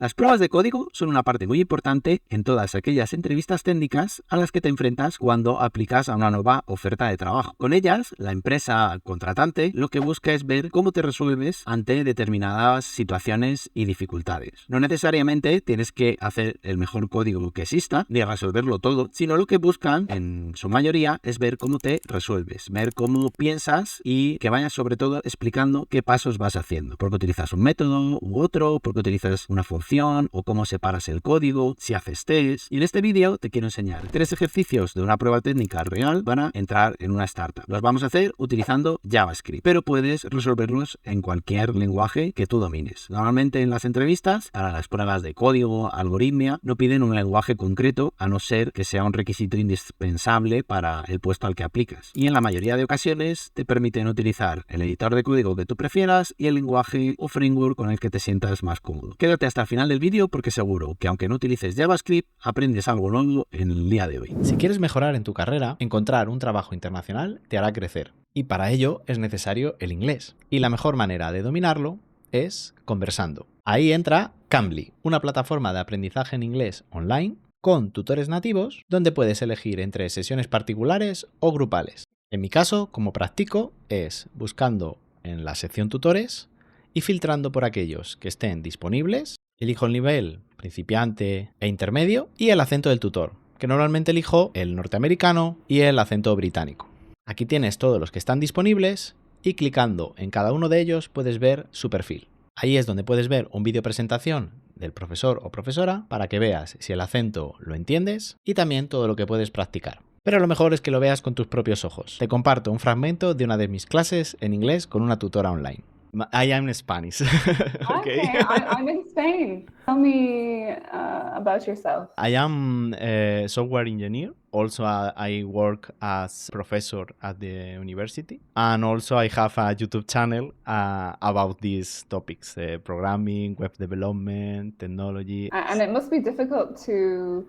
Las pruebas de código son una parte muy importante en todas aquellas entrevistas técnicas a las que te enfrentas cuando aplicas a una nueva oferta de trabajo. Con ellas, la empresa contratante lo que busca es ver cómo te resuelves ante determinadas situaciones y dificultades. No necesariamente tienes que hacer el mejor código que exista ni resolverlo todo, sino lo que buscan en su mayoría es ver cómo te resuelves, ver cómo piensas y que vayas sobre todo explicando qué pasos vas haciendo, porque utilizas un método u otro, porque utilizas una función o cómo separas el código, si haces test. Y en este vídeo te quiero enseñar 3 ejercicios de una prueba técnica real para entrar en una startup. Los vamos a hacer utilizando JavaScript, pero puedes resolverlos en cualquier lenguaje que tú domines. Normalmente en las entrevistas, para las pruebas de código, algoritmia, no piden un lenguaje concreto, a no ser que sea un requisito indispensable para el puesto al que aplicas. Y en la mayoría de ocasiones te permiten utilizar el editor de código que tú prefieras y el lenguaje o framework con el que te sientas más cómodo. Quédate hasta el final del vídeo porque seguro que aunque no utilices JavaScript, aprendes algo nuevo en el día de hoy. Si quieres mejorar en tu carrera, encontrar un trabajo internacional te hará crecer. Y para ello es necesario el inglés. Y la mejor manera de dominarlo es conversando. Ahí entra Cambly, una plataforma de aprendizaje en inglés online con tutores nativos donde puedes elegir entre sesiones particulares o grupales. En mi caso, como practico, es buscando en la sección tutores y filtrando por aquellos que estén disponibles. Elijo el nivel principiante e intermedio y el acento del tutor, que normalmente elijo el norteamericano y el acento británico. Aquí tienes todos los que están disponibles y clicando en cada uno de ellos puedes ver su perfil. Ahí es donde puedes ver un vídeo presentación del profesor o profesora para que veas si el acento lo entiendes y también todo lo que puedes practicar. Pero lo mejor es que lo veas con tus propios ojos. Te comparto un fragmento de una de mis clases en inglés con una tutora online. I am Spanish. Okay, I'm in Spain. Tell me about yourself. I am a software engineer. Also, I work as professor at the university. And also I have a YouTube channel about these topics, programming, web development, technology. And it must be difficult to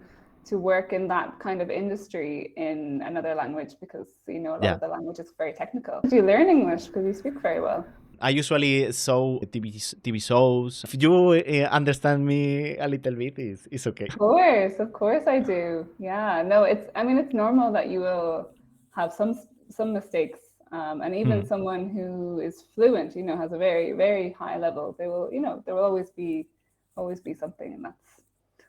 work in that kind of industry in another language because, you know, a lot of the language is very technical. Do you learn English because you speak very well? I usually saw TV shows. If you understand me a little bit, it's okay. Of course I do. Yeah, no, it's normal that you will have some mistakes. And even someone who is fluent, you know, has a very, very high level, there will always be something, and that's...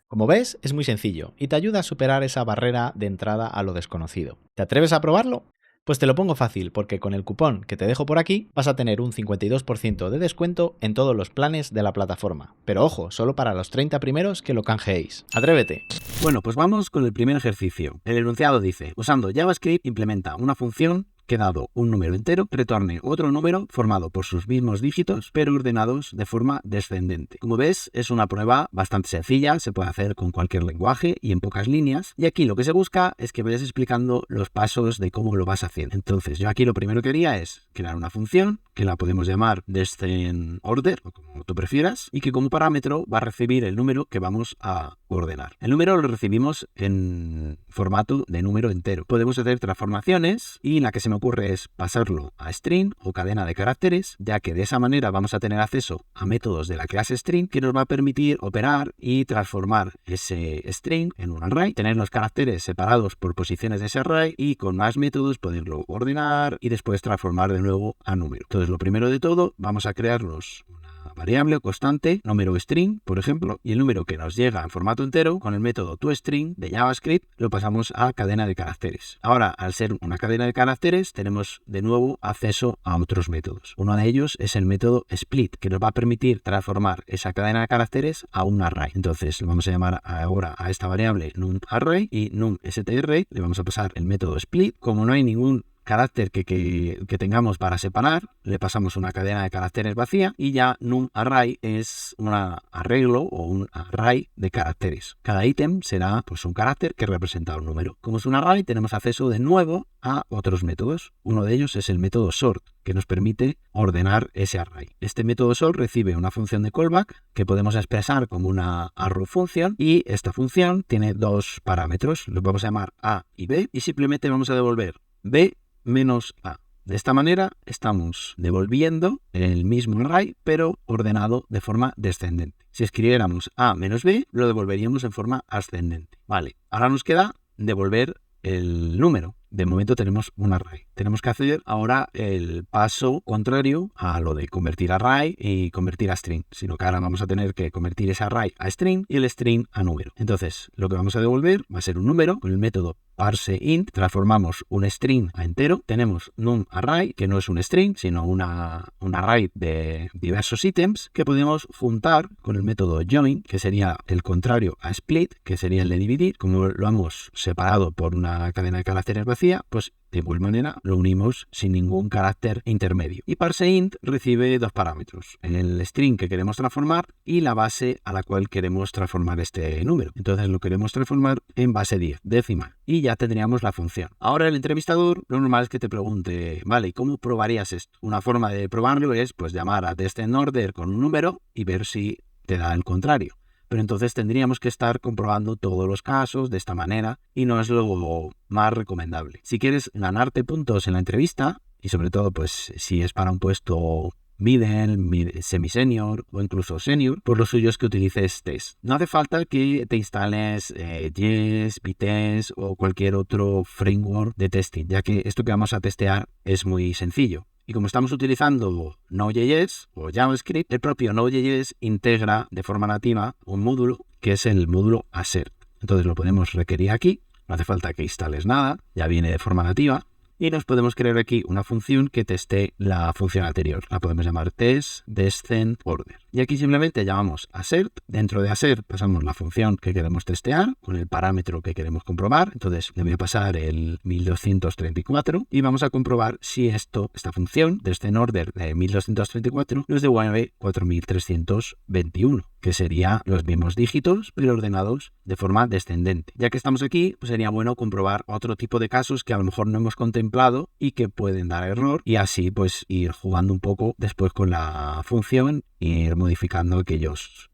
Como ves, es muy sencillo y te ayuda a superar esa barrera de entrada a lo desconocido. ¿Te atreves a probarlo? Pues te lo pongo fácil, porque con el cupón que te dejo por aquí vas a tener un 52% de descuento en todos los planes de la plataforma. Pero ojo, solo para los 30 primeros que lo canjeéis. ¡Atrévete! Bueno, pues vamos con el primer ejercicio. El enunciado dice, usando JavaScript implementa una función que dado un número entero, retorne otro número formado por sus mismos dígitos, pero ordenados de forma descendente. Como ves, es una prueba bastante sencilla, se puede hacer con cualquier lenguaje y en pocas líneas, y aquí lo que se busca es que vayas explicando los pasos de cómo lo vas haciendo. Entonces, yo aquí lo primero que haría es crear una función, que la podemos llamar descendOrder, o como tú prefieras, y que como parámetro va a recibir el número que vamos a ordenar. El número lo recibimos en formato de número entero. Podemos hacer transformaciones y la que se me ocurre es pasarlo a string o cadena de caracteres, ya que de esa manera vamos a tener acceso a métodos de la clase string que nos va a permitir operar y transformar ese string en un array, tener los caracteres separados por posiciones de ese array y con más métodos poderlo ordenar y después transformar de nuevo a número. Entonces, lo primero de todo, vamos a crearnos una variable constante, número string, por ejemplo, y el número que nos llega en formato entero, con el método toString de JavaScript, lo pasamos a cadena de caracteres. Ahora, al ser una cadena de caracteres, tenemos de nuevo acceso a otros métodos. Uno de ellos es el método split, que nos va a permitir transformar esa cadena de caracteres a un array. Entonces, lo vamos a llamar ahora a esta variable numArray y numSTRay, le vamos a pasar el método split. Como no hay ningún carácter que tengamos para separar, le pasamos una cadena de caracteres vacía y ya numArray es un arreglo o un array de caracteres. Cada ítem será pues un carácter que representa un número. Como es un array, tenemos acceso de nuevo a otros métodos. Uno de ellos es el método sort, que nos permite ordenar ese array. Este método sort recibe una función de callback que podemos expresar como una arrow function, y esta función tiene dos parámetros, los vamos a llamar a y b, y simplemente vamos a devolver b menos a. De esta manera estamos devolviendo el mismo array, pero ordenado de forma descendente. Si escribiéramos A menos B, lo devolveríamos en forma ascendente. Vale, ahora nos queda devolver el número. De momento tenemos un array. Tenemos que hacer ahora el paso contrario a lo de convertir array y convertir a string, sino que ahora vamos a tener que convertir ese array a string y el string a número. Entonces, lo que vamos a devolver va a ser un número con el método parseInt. Transformamos un string a entero. Tenemos numArray, que no es un string, sino un array de diversos ítems que podemos juntar con el método join, que sería el contrario a split, que sería el de dividir. Como lo hemos separado por una cadena de caracteres vacía, pues de igual manera lo unimos sin ningún carácter intermedio. Y parseInt recibe dos parámetros, el string que queremos transformar y la base a la cual queremos transformar este número. Entonces lo queremos transformar en base 10, decimal, y ya tendríamos la función. Ahora el entrevistador lo normal es que te pregunte, vale, ¿y cómo probarías esto? Una forma de probarlo es pues llamar a descendOrder con un número y ver si te da el contrario. Pero entonces tendríamos que estar comprobando todos los casos de esta manera y no es lo más recomendable. Si quieres ganarte puntos en la entrevista, y sobre todo pues si es para un puesto middle, semi-senior o incluso senior, por lo suyo es que utilices test. No hace falta que te instales Jest, Vitess o cualquier otro framework de testing, ya que esto que vamos a testear es muy sencillo. Y como estamos utilizando Node.js o JavaScript, el propio Node.js integra de forma nativa un módulo que es el módulo assert. Entonces lo podemos requerir aquí, no hace falta que instales nada, ya viene de forma nativa. Y nos podemos crear aquí una función que teste la función anterior. La podemos llamar test descend order. Y aquí simplemente llamamos assert. Dentro de assert pasamos la función que queremos testear con el parámetro que queremos comprobar. Entonces le voy a pasar el 1234 y vamos a comprobar si esta función descend order de 1234 nos devuelve 4321, que sería los mismos dígitos pero ordenados de forma descendente. Ya que estamos aquí, pues sería bueno comprobar otro tipo de casos que a lo mejor no hemos contemplado y que pueden dar error, y así pues ir jugando un poco después con la función e ir modificando aquellos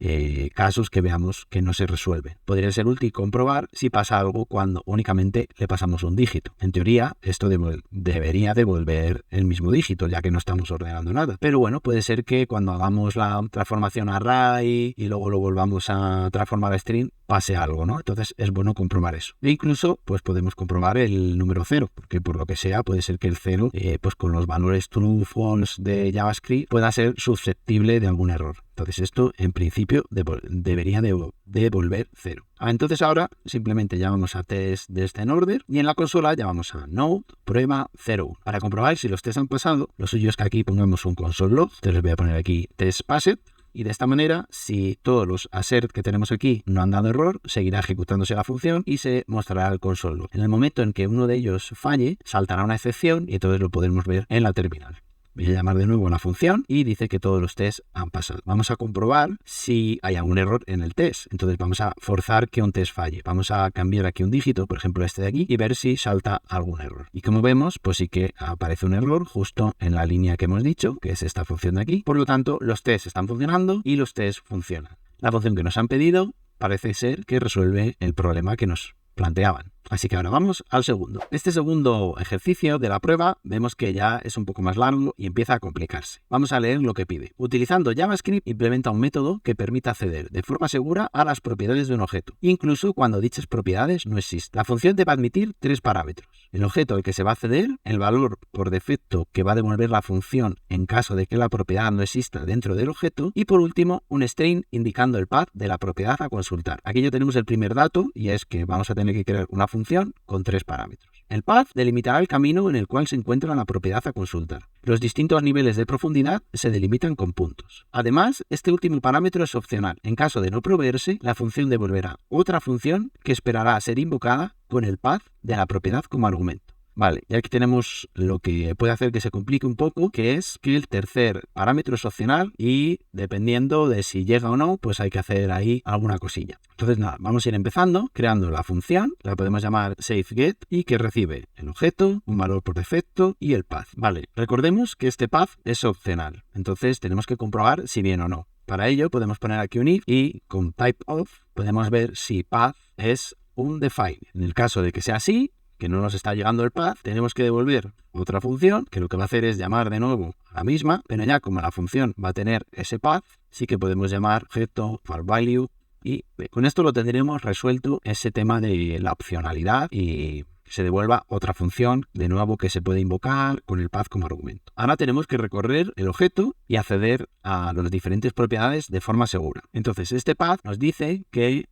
casos que veamos que no se resuelven. Podría ser útil comprobar si pasa algo cuando únicamente le pasamos un dígito. En teoría esto debería devolver el mismo dígito, ya que no estamos ordenando nada, pero bueno, puede ser que cuando hagamos la transformación a array y luego lo volvamos a transformar a string pase algo, ¿no? Entonces es bueno comprobar eso. E incluso pues podemos comprobar el número 0, porque por lo que sea puede ser que el 0 pues con los valores true, false de JavaScript pueda ser susceptible de algún error. Entonces esto en principio debería devolver 0. Entonces ahora simplemente llamamos a test descendOrder y en la consola llamamos a node prueba 0. Para comprobar si los tests han pasado, lo suyo es que aquí pongamos un console log. Entonces les voy a poner aquí test passed. Y de esta manera, si todos los assert que tenemos aquí no han dado error, seguirá ejecutándose la función y se mostrará el console log. En el momento en que uno de ellos falle, saltará una excepción y entonces lo podremos ver en la terminal. Voy a llamar de nuevo a la función y dice que todos los tests han pasado. Vamos a comprobar si hay algún error en el test. Entonces vamos a forzar que un test falle. Vamos a cambiar aquí un dígito, por ejemplo este de aquí, y ver si salta algún error. Y como vemos, pues sí que aparece un error justo en la línea que hemos dicho, que es esta función de aquí. Por lo tanto, los tests están funcionando y los tests funcionan. La función que nos han pedido parece ser que resuelve el problema que nos planteaban. Así que ahora vamos al segundo. Este segundo ejercicio de la prueba vemos que ya es un poco más largo y empieza a complicarse. Vamos a leer lo que pide. Utilizando JavaScript implementa un método que permite acceder de forma segura a las propiedades de un objeto, incluso cuando dichas propiedades no existen. La función debe admitir 3 parámetros. El objeto al que se va a acceder, el valor por defecto que va a devolver la función en caso de que la propiedad no exista dentro del objeto y por último un string indicando el path de la propiedad a consultar. Aquí ya tenemos el primer dato y es que vamos a tener que crear una función con 3 parámetros. El path delimitará el camino en el cual se encuentra la propiedad a consultar. Los distintos niveles de profundidad se delimitan con puntos. Además, este último parámetro es opcional. En caso de no proveerse, la función devolverá otra función que esperará a ser invocada con el path de la propiedad como argumento. Vale, y aquí tenemos lo que puede hacer que se complique un poco, que es que el tercer parámetro es opcional y dependiendo de si llega o no, pues hay que hacer ahí alguna cosilla. Entonces nada, vamos a ir empezando creando la función, la podemos llamar saveGet y que recibe el objeto, un valor por defecto y el path. Vale, recordemos que este path es opcional, entonces tenemos que comprobar si viene o no. Para ello podemos poner aquí un if y con typeOf podemos ver si path es un define. En el caso de que sea así, que no nos está llegando el path, tenemos que devolver otra función que lo que va a hacer es llamar de nuevo a la misma, pero ya como la función va a tener ese path, sí que podemos llamar objeto value y con esto lo tendremos resuelto ese tema de la opcionalidad y se devuelva otra función de nuevo que se puede invocar con el path como argumento. Ahora tenemos que recorrer el objeto y acceder a las diferentes propiedades de forma segura. Entonces este path nos dice que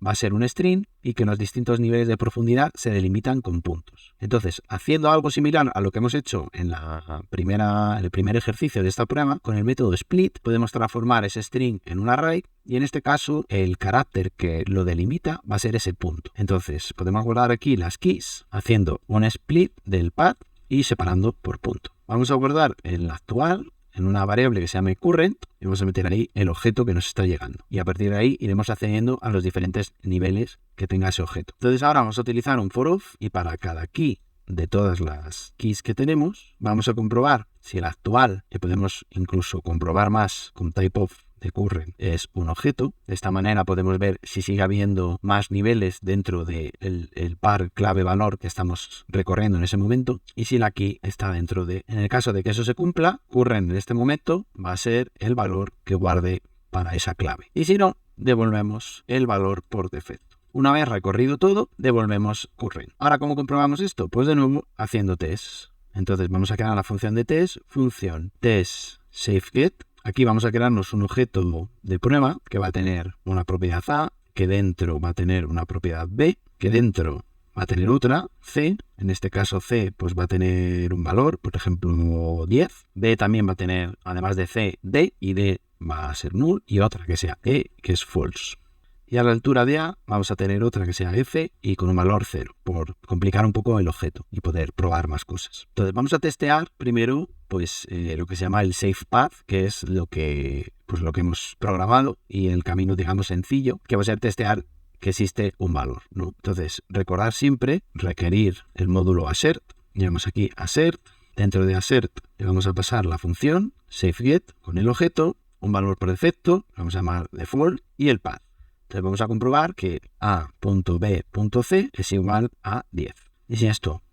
va a ser un string y que los distintos niveles de profundidad se delimitan con puntos. Entonces, haciendo algo similar a lo que hemos hecho en el primer ejercicio de esta prueba, con el método split podemos transformar ese string en un array y en este caso el carácter que lo delimita va a ser ese punto. Entonces, podemos guardar aquí las keys haciendo un split del path y separando por punto. Vamos a guardar el actual en una variable que se llame current y vamos a meter ahí el objeto que nos está llegando. Y a partir de ahí iremos accediendo a los diferentes niveles que tenga ese objeto. Entonces ahora vamos a utilizar un for of y para cada key de todas las keys que tenemos vamos a comprobar si el actual, que podemos incluso comprobar más con typeof de current, es un objeto. De esta manera podemos ver si sigue habiendo más niveles dentro del par clave valor que estamos recorriendo en ese momento y si la key está dentro de. En el caso de que eso se cumpla, current en este momento va a ser el valor que guarde para esa clave. Y si no, devolvemos el valor por defecto. Una vez recorrido todo, devolvemos current. Ahora, ¿cómo comprobamos esto? Pues de nuevo haciendo test. Entonces vamos a crear la función de test, función test safeGet. Aquí vamos a crearnos un objeto de prueba que va a tener una propiedad A, que dentro va a tener una propiedad B, que dentro va a tener otra, C. En este caso C pues va a tener un valor, por ejemplo 10. B también va a tener, además de C, D, y D va a ser null, y otra que sea E, que es false. Y a la altura de A vamos a tener otra que sea F y con un valor 0, por complicar un poco el objeto y poder probar más cosas. Entonces vamos a testear primero pues lo que se llama el safe path, que es lo que hemos programado y el camino, digamos, sencillo, que va a ser testear que existe un valor, ¿no? Entonces recordar siempre requerir el módulo assert. Llegamos aquí assert. Dentro de assert le vamos a pasar la función safeGet con el objeto, un valor por defecto, vamos a llamar default, y el path. Entonces vamos a comprobar que a.b.c es igual a 10. Y si esto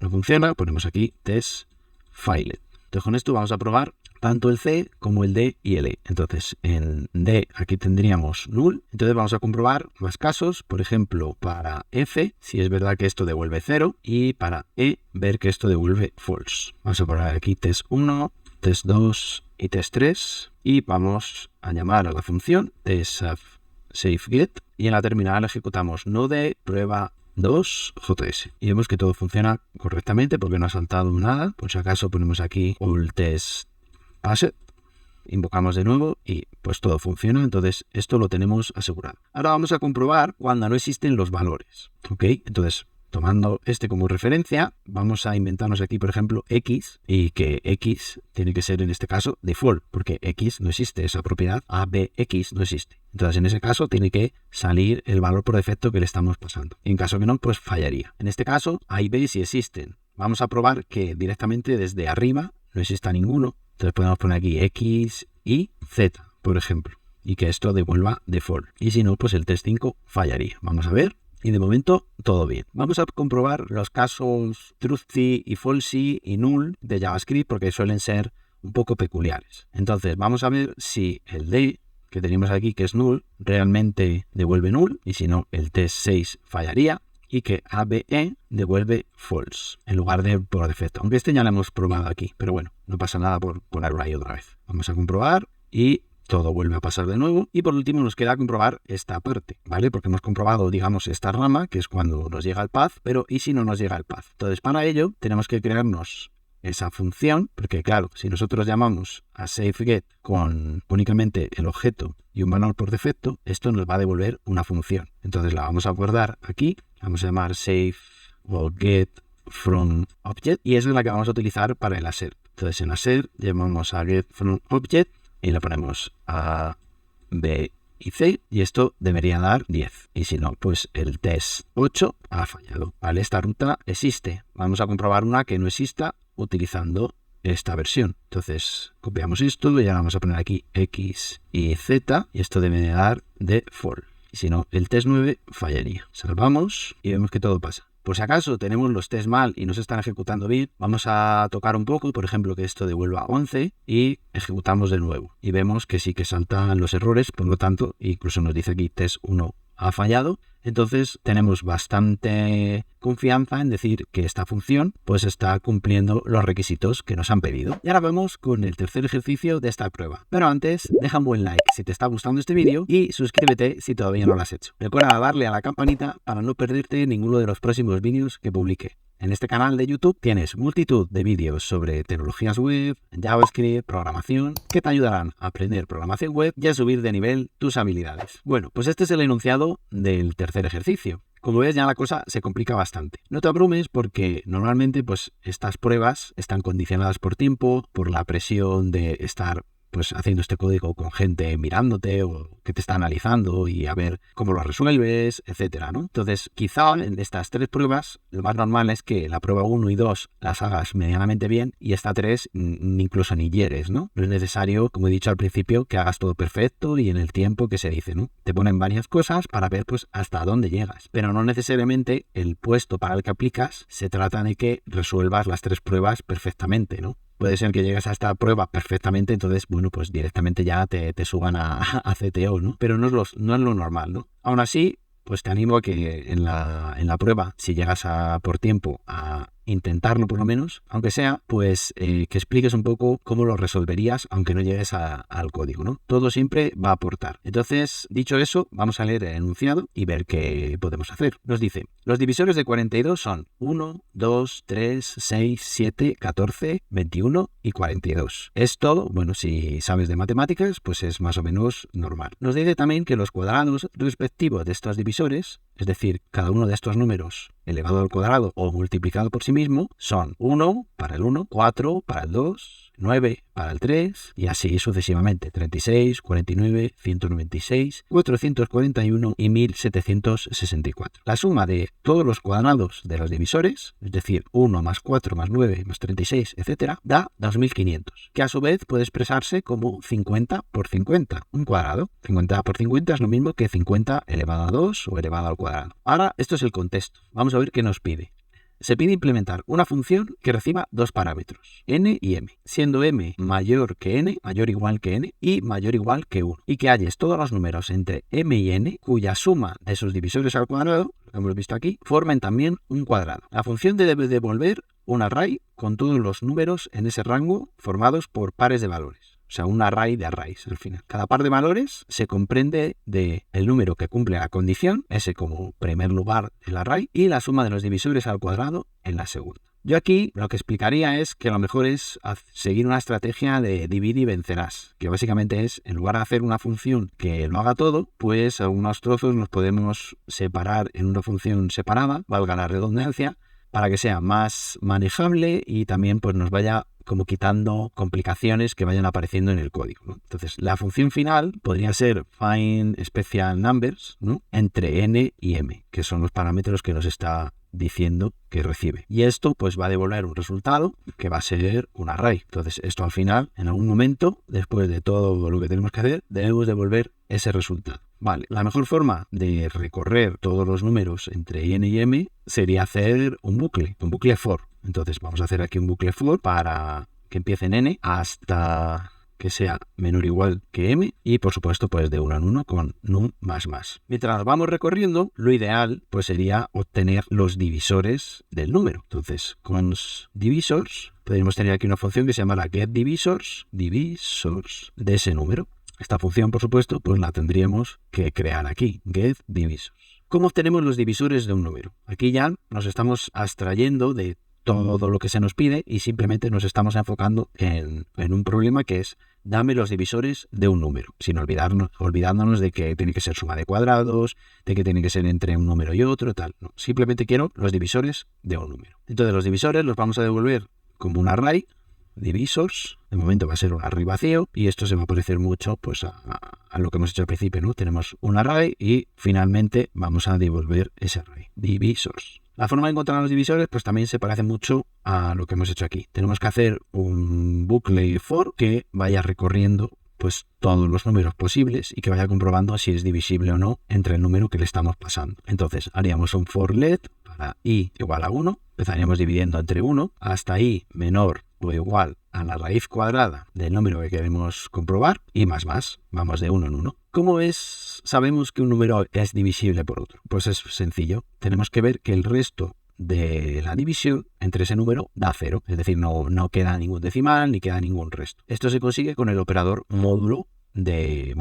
no funciona, ponemos aquí test failed. Entonces con esto vamos a probar tanto el C como el D y el E. Entonces en D aquí tendríamos null. Entonces vamos a comprobar más casos. Por ejemplo, para F, si es verdad que esto devuelve 0. Y para E, ver que esto devuelve false. Vamos a poner aquí test 1, test 2 y test 3. Y vamos a llamar a la función test safeGet y en la terminal ejecutamos node prueba 2 JS y vemos que todo funciona correctamente porque no ha saltado nada. Por si acaso ponemos aquí all test passed, invocamos de nuevo y pues todo funciona. Entonces esto lo tenemos asegurado. Ahora vamos a comprobar cuando no existen los valores. ¿Ok? Entonces tomando este como referencia, vamos a inventarnos aquí, por ejemplo, X, y que X tiene que ser en este caso default, porque X no existe, esa propiedad ABX no existe. Entonces, en ese caso, tiene que salir el valor por defecto que le estamos pasando. En caso que no, pues fallaría. En este caso, A y B sí existen. Vamos a probar que directamente desde arriba no exista ninguno. Entonces, podemos poner aquí X, Y, Z, por ejemplo, y que esto devuelva default. Y si no, pues el test 5 fallaría. Vamos a ver. Y de momento, todo bien. Vamos a comprobar los casos truthy y falsy y null de JavaScript porque suelen ser un poco peculiares. Entonces, vamos a ver si el D que tenemos aquí, que es null, realmente devuelve null. Y si no, el test 6 fallaría. Y que ABE devuelve false en lugar de por defecto. Aunque este ya lo hemos probado aquí. Pero bueno, no pasa nada por ponerlo ahí otra vez. Vamos a comprobar y todo vuelve a pasar de nuevo. Y por último nos queda comprobar esta parte, ¿vale? Porque hemos comprobado, digamos, esta rama, que es cuando nos llega el path, pero ¿y si no nos llega el path? Entonces, para ello, tenemos que crearnos esa función, porque claro, si nosotros llamamos a safeGet con únicamente el objeto y un valor por defecto, esto nos va a devolver una función. Entonces la vamos a guardar aquí, vamos a llamar save o get from object, y esa es la que vamos a utilizar para el assert. Entonces en assert llamamos a get from object, y le ponemos A, B y C, y esto debería dar 10. Y si no, pues el test 8 ha fallado. Vale, esta ruta existe. Vamos a comprobar una que no exista utilizando esta versión. Entonces, copiamos esto y ahora vamos a poner aquí X y Z, y esto debe dar default. Y si no, el test 9 fallaría. Salvamos y vemos que todo pasa. Por si acaso tenemos los test mal y no se están ejecutando bien, vamos a tocar un poco, por ejemplo, que esto devuelva 11 y ejecutamos de nuevo. Y vemos que sí que saltan los errores, por lo tanto, incluso nos dice aquí test 1 ha fallado. Entonces tenemos bastante confianza en decir que esta función pues está cumpliendo los requisitos que nos han pedido. Y ahora vamos con el tercer ejercicio de esta prueba. Pero antes, deja un buen like si te está gustando este vídeo y suscríbete si todavía no lo has hecho. Recuerda darle a la campanita para no perderte ninguno de los próximos vídeos que publique. En este canal de YouTube tienes multitud de vídeos sobre tecnologías web, JavaScript, programación, que te ayudarán a aprender programación web y a subir de nivel tus habilidades. Bueno, pues este es el enunciado del tercer ejercicio. Como ves, ya la cosa se complica bastante. No te abrumes porque normalmente pues estas pruebas están condicionadas por tiempo, por la presión de estar pues haciendo este código con gente mirándote o que te está analizando y a ver cómo lo resuelves, etcétera, ¿no? Entonces, quizá en estas 3 pruebas, lo más normal es que la prueba 1 y 2 las hagas medianamente bien y esta 3 incluso ni hieres, ¿no? No es necesario, como he dicho al principio, que hagas todo perfecto y en el tiempo que se dice, ¿no? Te ponen varias cosas para ver pues hasta dónde llegas, pero no necesariamente el puesto para el que aplicas se trata de que resuelvas las 3 pruebas perfectamente, ¿no? Puede ser que llegues a esta prueba perfectamente, entonces, bueno, pues directamente ya te suban a CTO, ¿no? Pero no es lo normal, ¿no? Aún así, pues te animo a que en la prueba, si llegas por tiempo a intentarlo por lo menos, aunque sea, pues que expliques un poco cómo lo resolverías, aunque no llegues al código, ¿no? Todo siempre va a aportar. Entonces, dicho eso, vamos a leer el enunciado y ver qué podemos hacer. Nos dice, los divisores de 42 son 1, 2, 3, 6, 7, 14, 21 y 42. Esto, bueno, si sabes de matemáticas, pues es más o menos normal. Nos dice también que los cuadrados respectivos de estos divisores, es decir, cada uno de estos números elevado al cuadrado o multiplicado por sí mismo, son 1 para el 1, 4 para el 2, 9 para el 3 y así sucesivamente. 36, 49, 196, 441 y 1764. La suma de todos los cuadrados de los divisores, es decir, 1 más 4 más 9 más 36, etcétera, da 2500, que a su vez puede expresarse como 50 por 50, un cuadrado. 50 por 50 es lo mismo que 50 elevado a 2 o elevado al cuadrado. Ahora, esto es el contexto. Vamos a ver qué nos pide. Se pide implementar una función que reciba 2 parámetros, n y m, siendo m mayor que n, mayor o igual que n y mayor o igual que 1, y que halles todos los números entre m y n cuya suma de sus divisores al cuadrado, lo que hemos visto aquí, formen también un cuadrado. La función debe devolver un array con todos los números en ese rango formados por pares de valores. O sea, un array de arrays al final. Cada par de valores se comprende del número que cumple la condición, ese como primer lugar del array, y la suma de los divisores al cuadrado en la segunda. Yo aquí lo que explicaría es que lo mejor es seguir una estrategia de divide y vencerás, que básicamente es, en lugar de hacer una función que lo haga todo, pues algunos trozos los podemos separar en una función separada, valga la redundancia, para que sea más manejable y también pues nos vaya como quitando complicaciones que vayan apareciendo en el código, ¿no? Entonces, la función final podría ser find special numbers, ¿no?, entre n y m, que son los parámetros que nos está diciendo que recibe. Y esto pues va a devolver un resultado que va a ser un array. Entonces, esto al final, en algún momento, después de todo lo que tenemos que hacer, debemos devolver ese resultado. Vale, la mejor forma de recorrer todos los números entre n y m sería hacer un bucle for. Entonces vamos a hacer aquí un bucle for para que empiece en n hasta que sea menor o igual que m y por supuesto pues de 1 en 1 con num más más. Mientras vamos recorriendo, lo ideal pues sería obtener los divisores del número. Entonces con divisors podríamos tener aquí una función que se llama getDivisors, divisors de ese número. Esta función, por supuesto, pues la tendríamos que crear aquí, getDivisors. ¿Cómo obtenemos los divisores de un número? Aquí ya nos estamos abstrayendo de todo lo que se nos pide y simplemente nos estamos enfocando en un problema que es dame los divisores de un número, sin olvidándonos de que tiene que ser suma de cuadrados, de que tiene que ser entre un número y otro, tal. No, simplemente quiero los divisores de un número. Entonces los divisores los vamos a devolver como un array, divisors, de momento va a ser un array vacío y esto se va a parecer mucho pues a lo que hemos hecho al principio, ¿no? Tenemos un array y finalmente vamos a devolver ese array, divisors. La forma de encontrar los divisores pues también se parece mucho a lo que hemos hecho aquí. Tenemos que hacer un bucle for que vaya recorriendo pues todos los números posibles y que vaya comprobando si es divisible o no entre el número que le estamos pasando. Entonces haríamos un for let para i igual a 1, empezaríamos dividiendo entre 1 hasta i menor o igual a la raíz cuadrada del número que queremos comprobar y más. Vamos de 1 en 1. ¿Cómo sabemos que un número es divisible por otro? Pues es sencillo. Tenemos que ver que el resto de la división entre ese número da 0. Es decir, no queda ningún decimal ni queda ningún resto. Esto se consigue con el operador módulo de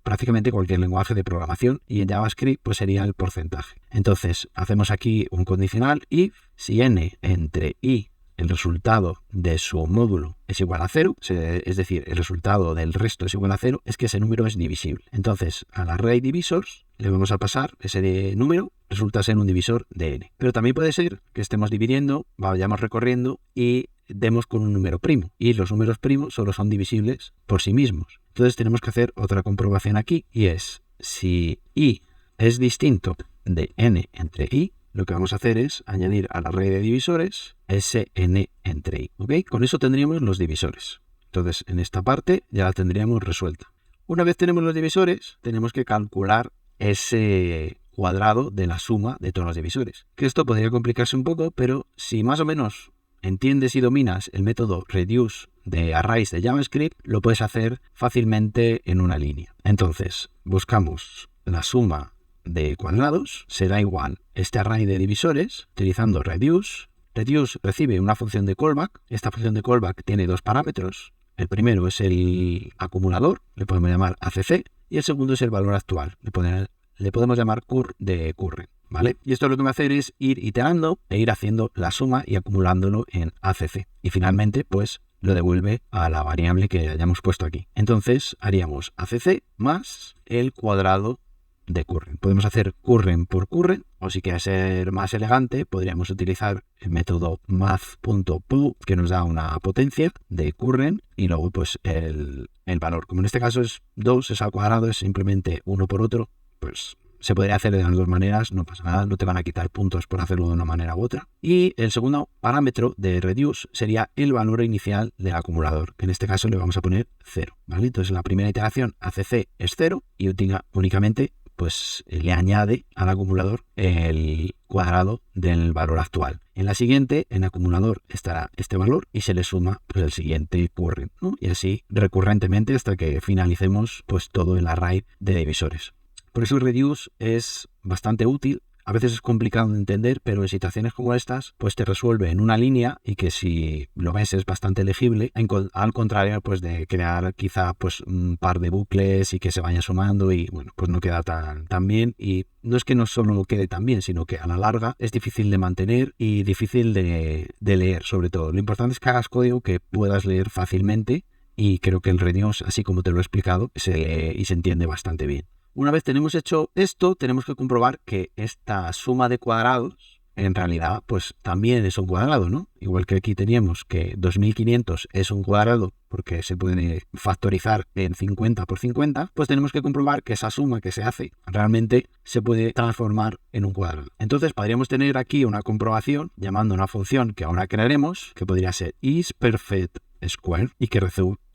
prácticamente cualquier lenguaje de programación, y en JavaScript pues sería el porcentaje. Entonces hacemos aquí un condicional if si n entre i, el resultado de su módulo, es igual a 0, es decir, el resultado del resto es igual a 0, es que ese número es divisible. Entonces al array divisors le vamos a pasar ese número, resulta ser un divisor de n. Pero también puede ser que estemos dividiendo, vayamos recorriendo y demos con un número primo, y los números primos solo son divisibles por sí mismos. Entonces tenemos que hacer otra comprobación aquí, y es si i es distinto de n entre i, lo que vamos a hacer es añadir al array de divisores ese n entre i. ¿Ok? Con eso tendríamos los divisores. Entonces en esta parte ya la tendríamos resuelta. Una vez tenemos los divisores, tenemos que calcular ese cuadrado de la suma de todos los divisores. Que esto podría complicarse un poco, pero si más o menos entiendes y dominas el método reduce de arrays de JavaScript, lo puedes hacer fácilmente en una línea. Entonces, buscamos la suma de cuadrados, será igual este array de divisores, utilizando reduce. Reduce recibe una función de callback. Esta función de callback tiene dos parámetros. El primero es el acumulador, le podemos llamar ACC, y el segundo es el valor actual, le podemos llamar cur de current. ¿Vale? Y esto lo que va a hacer es ir iterando e ir haciendo la suma y acumulándolo en ACC. Y finalmente, pues, lo devuelve a la variable que hayamos puesto aquí. Entonces, haríamos ACC más el cuadrado de current. Podemos hacer current por current, o si quieres ser más elegante, podríamos utilizar el método math.pu, que nos da una potencia de current, y luego, pues, el valor. Como en este caso es 2, es al cuadrado, es simplemente uno por otro, pues se podría hacer de las dos maneras, no pasa nada, no te van a quitar puntos por hacerlo de una manera u otra. Y el segundo parámetro de reduce sería el valor inicial del acumulador, que en este caso le vamos a poner 0, ¿vale? Entonces en la primera iteración ACC es 0 y únicamente pues le añade al acumulador el cuadrado del valor actual. En la siguiente, en acumulador estará este valor y se le suma pues el siguiente current, ¿no? Y así recurrentemente hasta que finalicemos pues todo el array de divisores. Por eso el reduce es bastante útil. A veces es complicado de entender, pero en situaciones como estas, pues te resuelve en una línea y que si lo ves es bastante legible, al contrario pues de crear quizá pues un par de bucles y que se vaya sumando y bueno, pues no queda tan bien. Y no es que no solo quede tan bien, sino que a la larga es difícil de mantener y difícil de leer sobre todo. Lo importante es que hagas código que puedas leer fácilmente, y creo que el reduce, así como te lo he explicado, se lee y se entiende bastante bien. Una vez tenemos hecho esto, tenemos que comprobar que esta suma de cuadrados en realidad pues también es un cuadrado, ¿no? Igual que aquí teníamos que 2500 es un cuadrado porque se puede factorizar en 50 por 50, pues tenemos que comprobar que esa suma que se hace realmente se puede transformar en un cuadrado. Entonces podríamos tener aquí una comprobación llamando una función que ahora crearemos, que podría ser isPerfectSquare, y que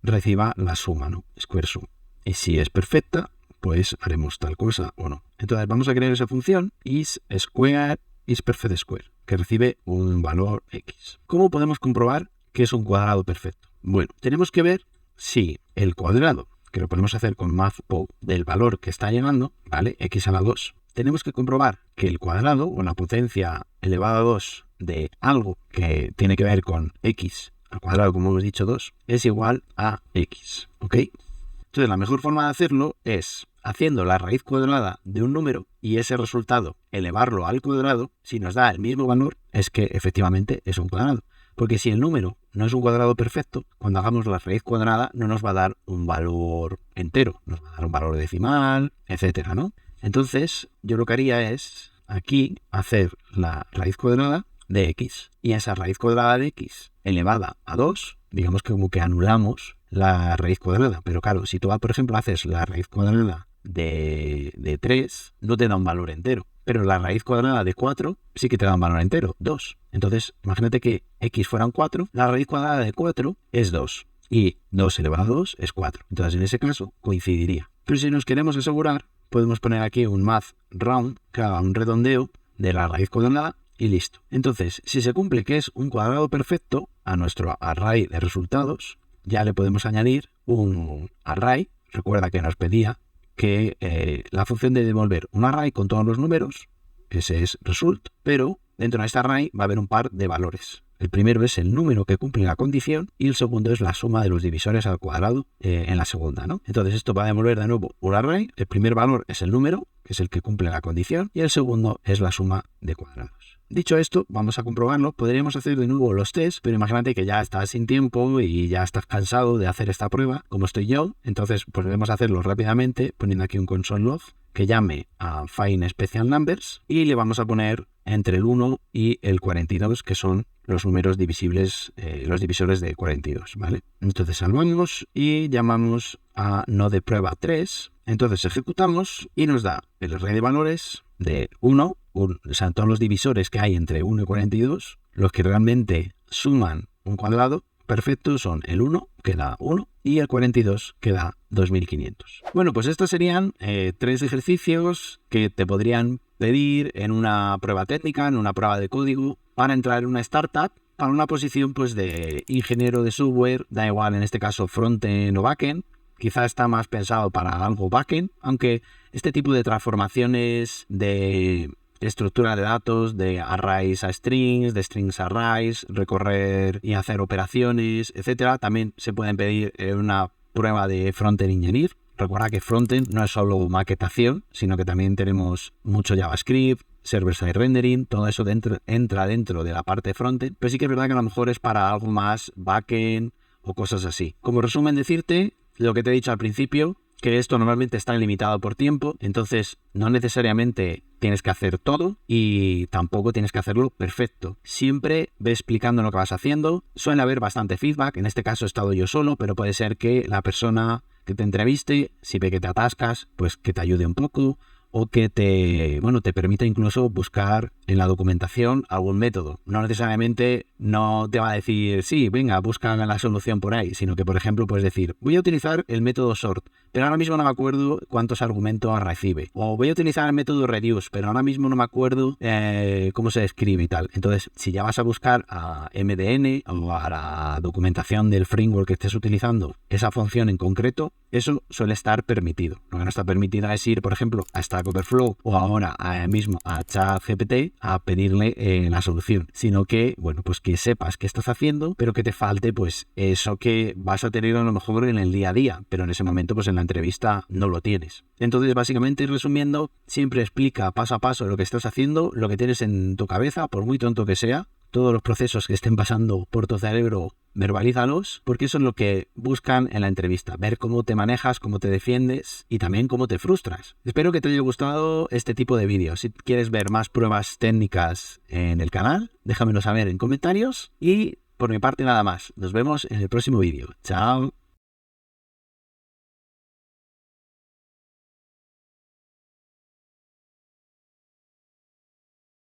reciba la suma, ¿no? Square sum. Y si es perfecta, pues haremos tal cosa o no. Entonces vamos a crear esa función isPerfectSquare, que recibe un valor x. ¿Cómo podemos comprobar que es un cuadrado perfecto? Bueno, tenemos que ver si el cuadrado, que lo podemos hacer con math.pu, del valor que está llegando, ¿vale? X a la 2. Tenemos que comprobar que el cuadrado o la potencia elevada a 2 de algo que tiene que ver con x al cuadrado, como hemos dicho 2, es igual a x, ¿ok? Entonces la mejor forma de hacerlo es haciendo la raíz cuadrada de un número y ese resultado elevarlo al cuadrado. Si nos da el mismo valor, es que efectivamente es un cuadrado. Porque si el número no es un cuadrado perfecto, cuando hagamos la raíz cuadrada no nos va a dar un valor entero, nos va a dar un valor decimal, etcétera, ¿no? Entonces yo lo que haría es aquí hacer la raíz cuadrada de x, y esa raíz cuadrada de x elevada a 2, digamos que como que anulamos la raíz cuadrada. Pero claro, si tú, por ejemplo, haces la raíz cuadrada de 3, no te da un valor entero. Pero la raíz cuadrada de 4 sí que te da un valor entero, 2. Entonces, imagínate que x fueran 4, la raíz cuadrada de 4 es 2. Y 2 elevado a 2 es 4. Entonces, en ese caso, coincidiría. Pero si nos queremos asegurar, podemos poner aquí un math round, que haga un redondeo de la raíz cuadrada, y listo. Entonces, si se cumple que es un cuadrado perfecto, a nuestro array de resultados ya le podemos añadir un array. Recuerda que nos pedía que la función de devolver un array con todos los números, ese es result, pero dentro de este array va a haber un par de valores. El primero es el número que cumple la condición y el segundo es la suma de los divisores al cuadrado en la segunda, ¿no? Entonces esto va a devolver de nuevo un array. El primer valor es el número, que es el que cumple la condición, y el segundo es la suma de cuadrados. Dicho esto, vamos a comprobarlo. Podríamos hacer de nuevo los tests, pero imagínate que ya estás sin tiempo y ya estás cansado de hacer esta prueba, como estoy yo. Entonces podemos hacerlo rápidamente poniendo aquí un console log que llame a find special numbers y le vamos a poner entre el 1 y el 42, que son los números divisibles, los divisores de 42, ¿vale? Entonces salvamos y llamamos a node prueba 3. Entonces ejecutamos y nos da el array de valores de 1, o sea, todos los divisores que hay entre 1 y 42, los que realmente suman un cuadrado perfecto son el 1, que da 1, y el 42, que da 2500. Bueno, pues estos serían 3 ejercicios que te podrían pedir en una prueba técnica, en una prueba de código, para entrar en una startup, para una posición pues de ingeniero de software, da igual en este caso frontend o backend. Quizá está más pensado para algo backend, aunque este tipo de transformaciones de estructura de datos, de arrays a strings, de strings a arrays, recorrer y hacer operaciones, etcétera, también se pueden pedir en una prueba de frontend engineer. Recuerda que frontend no es solo maquetación, sino que también tenemos mucho JavaScript, server-side rendering, todo eso entra dentro de la parte frontend, pero sí que es verdad que a lo mejor es para algo más backend o cosas así. Como resumen, decirte lo que te he dicho al principio, que esto normalmente está limitado por tiempo, entonces no necesariamente tienes que hacer todo y tampoco tienes que hacerlo perfecto. Siempre ve explicando lo que vas haciendo. Suele haber bastante feedback, en este caso he estado yo solo, pero puede ser que la persona que te entreviste, si ve que te atascas, pues que te ayude un poco o que te permita incluso buscar en la documentación algún método. No necesariamente no te va a decir, sí, venga, busca la solución por ahí, sino que, por ejemplo, puedes decir, voy a utilizar el método sort, pero ahora mismo no me acuerdo cuántos argumentos recibe. O voy a utilizar el método reduce, pero ahora mismo no me acuerdo cómo se escribe y tal. Entonces, si ya vas a buscar a MDN o a la documentación del framework que estés utilizando esa función en concreto, eso suele estar permitido. Lo que no está permitido es ir, por ejemplo, a Stack Overflow o ahora mismo a ChatGPT a pedirle la solución, sino que, bueno, pues que sepas qué estás haciendo, pero que te falte pues eso que vas a tener a lo mejor en el día a día, pero en ese momento pues en la entrevista no lo tienes. Entonces, básicamente, resumiendo, siempre explica paso a paso lo que estás haciendo, lo que tienes en tu cabeza, por muy tonto que sea, todos los procesos que estén pasando por tu cerebro, verbalízalos, porque eso es lo que buscan en la entrevista, ver cómo te manejas, cómo te defiendes y también cómo te frustras. Espero que te haya gustado este tipo de vídeos. Si quieres ver más pruebas técnicas en el canal, déjamelo saber en comentarios y por mi parte nada más. Nos vemos en el próximo vídeo. Chao.